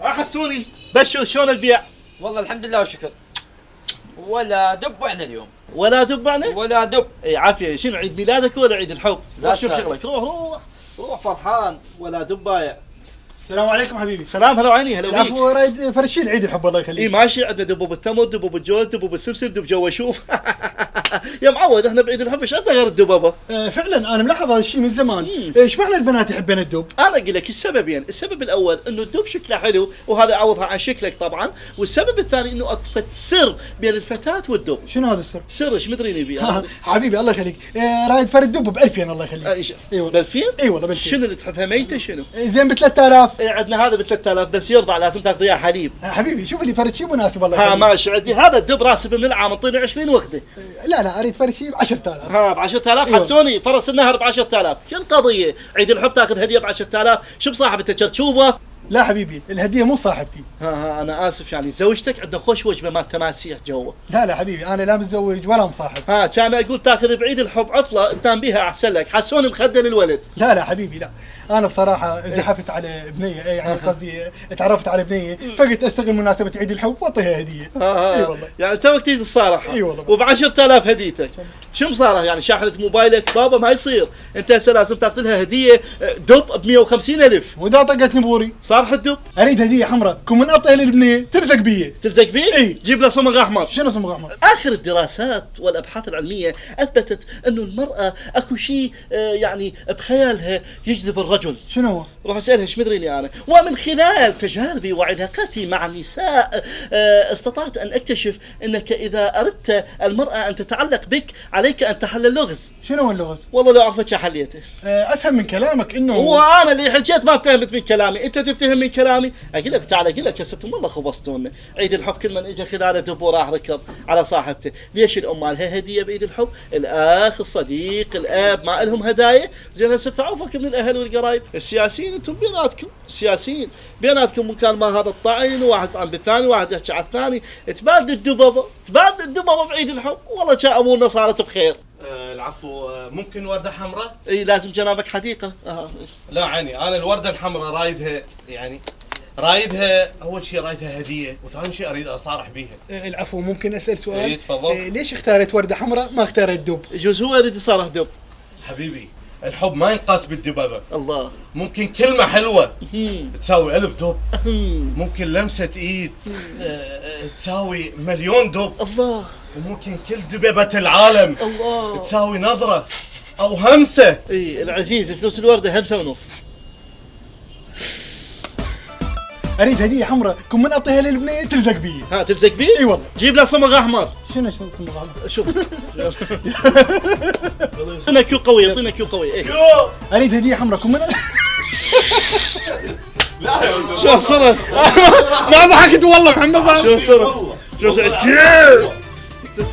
حسوني بشر شلون البيع؟ والله الحمد لله والشكر. ولا دب وعنا اليوم. ولا دب معنا؟ ولا دب. اي عافيه. شنو عيد ميلادك ولا عيد الحب؟ لا شوف شغلك. روح فرحان ولا دبايه. السلام عليكم حبيبي. سلام هلا وعيني هلا بيك. العفو رايد فرشين عيد الحب الله يخليك. اي ماشي. عندنا دبوب التمر دبوب الجوز دبوب السمسم دب جو شوف. يا معود احنا بعيد الحب ايش عندنا غير الدبابه؟ فعلا انا ملاحظ هذا الشيء من زمان. ايش معنى البنات يحبين الدب؟ انا اقول لك السببين، السبب الاول انه الدب شكله حلو وهذا يعوضها عن شكلك طبعا، والسبب الثاني انه اكفت سر بين الفتاه والدب. شنو هذا السر؟ سر ايش مدري نبي. حبيبي الله يخليك. رايد فرد دب ب2000 الله يخليك. اي والله ب2000؟ اي والله ب2000. شنو اللي تحبها ميته شنو؟ زين ب3000. عندنا هذا ب3000 بس يرضع لازم تاخذ اياه حليب. حبيبي شوف لي فرد شيء مناسب الله يخليك. ماشي. عندي هذا الدب راسب من العام اعطيني 20 وخذه. لا اريد فرد شيء ب10000. ب10000 حسوني فرس النهر ب10000. شو القضيه؟ عيد الحب تاخذ هديه ب10000. شو بصاحبته شرشوبه؟ لا حبيبي الهديه مو صاحبتي. انا اسف يعني زوجتك عندنا خوش وجبه مال تماسيح جوا. لا حبيبي انا لا متزوج ولا مصاحب. كان اقول تاخذ بعيد الحب عطله تنام بيها احسن لك. حسوني مخدل الولد. لا حبيبي لا. انا بصراحه زحفت على بنيه يعني قصدي تعرفت على بنيه فقلت استغل مناسبه عيد الحب واعطيها هديه. اي والله يعني توك تريد الصراحه. اي والله. وب10000 هديتك. شو مصارح يعني شاحنه موبايلك بابا ما يصير. انت هسه لازم تاخذ لها هديه دب ب150,000. واذا طقت نبوري صار الدب. اريد هديه حمراء كون من اطيها للبنيه تلزق بي. تلزق بيه؟ اي. جيب له صمغ احمر. شنو صمغ احمر؟ اخر الدراسات والابحاث العلميه اثبتت انه المراه اكو شيء يعني بخيالها يجذب الرجل. شنو هو؟ روح اسالها ايش مدري لي انا. ومن خلال تجاربي وعلاقاتي مع النساء استطعت ان اكتشف انك اذا اردت المراه ان تتعلق بك عليك ان تحل اللغز. شنو هو اللغز؟ والله لو عرفت حليته. افهم من كلامك انه وانا اللي حكيت ما فهمت من كلامي، انت تفتهم من كلامي. اقول لك تعال اقول لك يا ستم والله خبصتونا. عيد الحب كل من اجى خلاله دب وراح ركض على صاحبته. ليش الام مالها هديه بعيد الحب؟ الاخ الصديق الاب ما لهم هدايا. زين هسه تعوفك من الاهل والقرايب. السياسيين انتم بيناتكم السياسيين بيناتكم من كان ما هذا الطعن واحد عن بالثاني واحد يحكي على الثاني. تبادل الدبابه بعيد الحب. والله كان امورنا صارت بخير. العفو. ممكن وردة حمراء؟ اي لازم جنابك حديقة. لا عيني انا الوردة الحمراء رايدها يعني رايدها اول شيء رايدها هدية وثاني شيء اريد اصارح بيها. العفو ممكن اسال سؤال؟ اي تفضل. ليش اختارت وردة حمراء ما اختارت دب؟ يجوز هو يريد يصارح دب. حبيبي الحب ما ينقاس بالدبابة. الله. ممكن كلمة حلوة تساوي 1000 دب. ممكن لمسة ايد تساوي مليون دب. الله. وممكن كل دببة العالم الله تساوي نظرة او همسة. اي العزيز فلوس الوردة همسة ونص. اريد هديه حمراء كون من اعطيها للبنيه تلزق بي. تلزق بيه؟ اي والله. جيب له صمغ احمر. شنو صمغ احمر؟ شوف اعطينا كيو قوي اعطينا كيو قوي. ايه اريد هديه حمراء كون من شو الصرف؟ ما ضحكت والله محمد. شو الصرف؟ شو